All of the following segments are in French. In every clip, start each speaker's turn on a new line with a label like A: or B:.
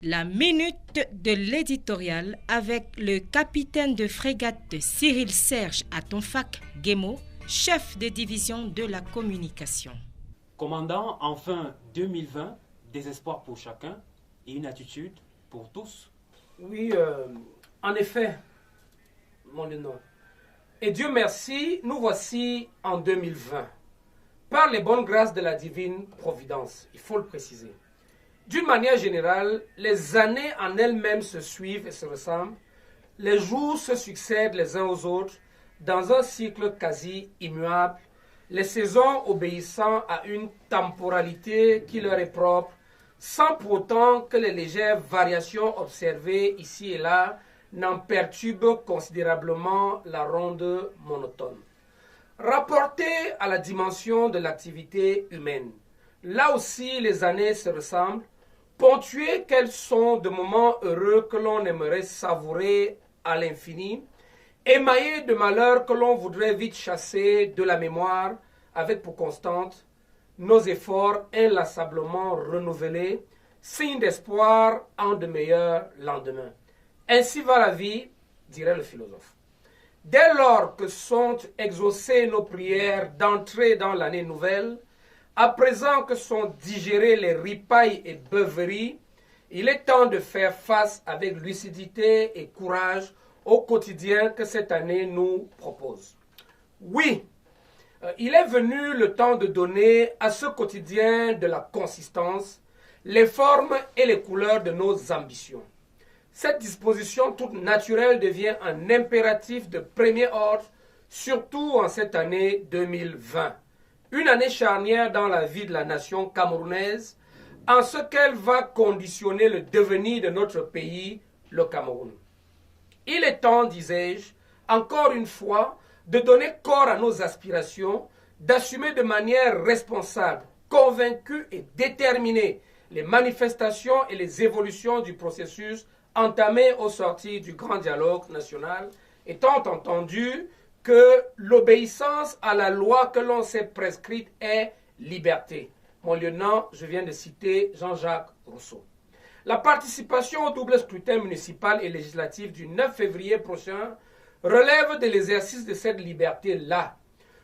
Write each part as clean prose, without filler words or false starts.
A: La minute de l'éditorial avec le capitaine de frégate Cyril Serge Atonfak Guémo, chef de division de la communication.
B: Commandant, enfin 2020, des espoirs pour chacun et une attitude pour tous.
C: Oui, en effet, mon lieutenant. Et Dieu merci, nous voici en 2020. Par les bonnes grâces de la divine providence, il faut le préciser. D'une manière générale, les années en elles-mêmes se suivent et se ressemblent. Les jours se succèdent les uns aux autres dans un cycle quasi immuable, les saisons obéissant à une temporalité qui leur est propre, sans pour autant que les légères variations observées ici et là n'en perturbent considérablement la ronde monotone. Rapporté à la dimension de l'activité humaine, là aussi les années se ressemblent, ponctuées qu'elles sont de moments heureux que l'on aimerait savourer à l'infini, émaillées de malheurs que l'on voudrait vite chasser de la mémoire, avec pour constante nos efforts inlassablement renouvelés, signe d'espoir en de meilleurs lendemains. Ainsi va la vie, dirait le philosophe. Dès lors que sont exaucées nos prières d'entrer dans l'année nouvelle, à présent que sont digérées les ripailles et beuveries, il est temps de faire face avec lucidité et courage au quotidien que cette année nous propose. Oui, il est venu le temps de donner à ce quotidien de la consistance, les formes et les couleurs de nos ambitions. Cette disposition toute naturelle devient un impératif de premier ordre, surtout en cette année 2020. Une année charnière dans la vie de la nation camerounaise, en ce qu'elle va conditionner le devenir de notre pays, le Cameroun. Il est temps, disais-je, encore une fois, de donner corps à nos aspirations, d'assumer de manière responsable, convaincue et déterminée les manifestations et les évolutions du processus entamé au sortir du grand dialogue national, étant entendu que l'obéissance à la loi que l'on s'est prescrite est liberté. Mon lieutenant, je viens de citer Jean-Jacques Rousseau. La participation au double scrutin municipal et législatif du 9 février prochain relève de l'exercice de cette liberté-là.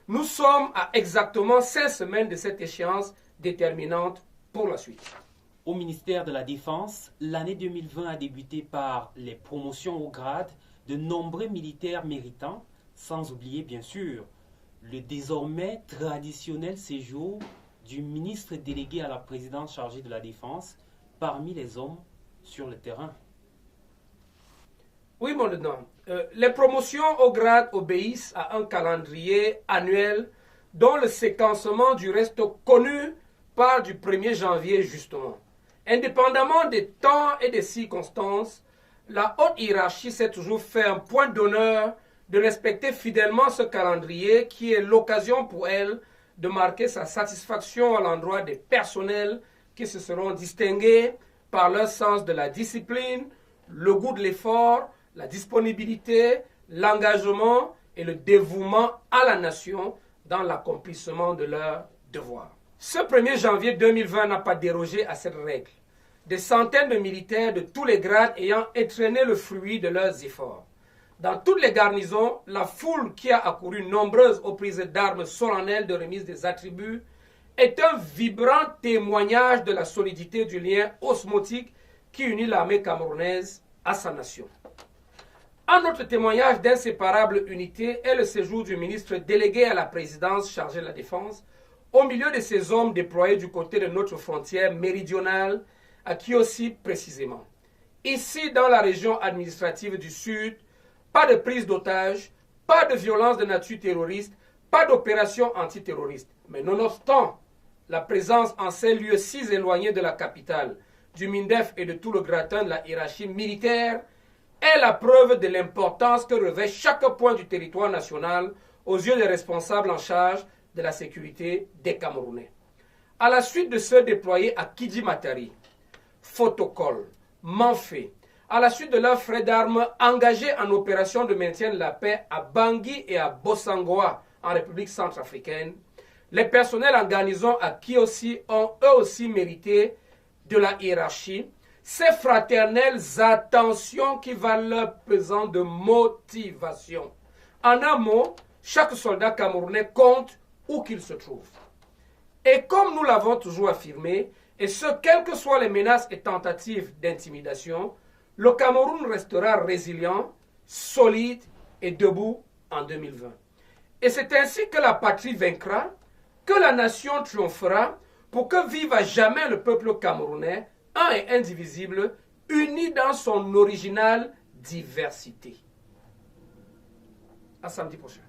C: Nous sommes à exactement 5 semaines de cette échéance déterminante pour la suite.
B: Au ministère de la Défense, l'année 2020 a débuté par les promotions au grade de nombreux militaires méritants, sans oublier bien sûr le désormais traditionnel séjour du ministre délégué à la présidence chargé de la Défense parmi les hommes sur le terrain.
C: Oui, mon lieutenant. Les promotions au grade obéissent à un calendrier annuel dont le séquencement du reste connu part du 1er janvier justement. Indépendamment des temps et des circonstances, la haute hiérarchie s'est toujours fait un point d'honneur de respecter fidèlement ce calendrier qui est l'occasion pour elle de marquer sa satisfaction à l'endroit des personnels qui se seront distingués par leur sens de la discipline, le goût de l'effort, la disponibilité, l'engagement et le dévouement à la nation dans l'accomplissement de leurs devoirs. Ce 1er janvier 2020 n'a pas dérogé à cette règle. Des centaines de militaires de tous les grades ayant étreigné le fruit de leurs efforts. Dans toutes les garnisons, la foule qui a accouru nombreuse aux prises d'armes solennelles de remise des attributs est un vibrant témoignage de la solidité du lien osmotique qui unit l'armée camerounaise à sa nation. Un autre témoignage d'inséparable unité est le séjour du ministre délégué à la présidence chargé de la défense au milieu de ces hommes déployés du côté de notre frontière méridionale, à qui aussi précisément. Ici, dans la région administrative du Sud, pas de prise d'otages, pas de violence de nature terroriste, pas d'opération antiterroriste. Mais nonobstant la présence en ces lieux si éloignés de la capitale, du MINDEF et de tout le gratin de la hiérarchie militaire, est la preuve de l'importance que revêt chaque point du territoire national aux yeux des responsables en charge de la sécurité des Camerounais. À la suite de ceux déployés à Kidji-Matari, Fotokol, Manfé, à la suite de leurs frais d'armes engagés en opération de maintien de la paix à Bangui et à Bossangoa en République centrafricaine, les personnels en garnison à Kiossi ont eux aussi mérité de la hiérarchie, ces fraternelles attentions qui valent pesant de motivation. En un mot, chaque soldat camerounais compte où qu'il se trouve. Et comme nous l'avons toujours affirmé, et ce, quelles que soient les menaces et tentatives d'intimidation, le Cameroun restera résilient, solide et debout en 2020. Et c'est ainsi que la patrie vaincra, que la nation triomphera, pour que vive à jamais le peuple camerounais, un et indivisible, uni dans son originale diversité. À samedi prochain.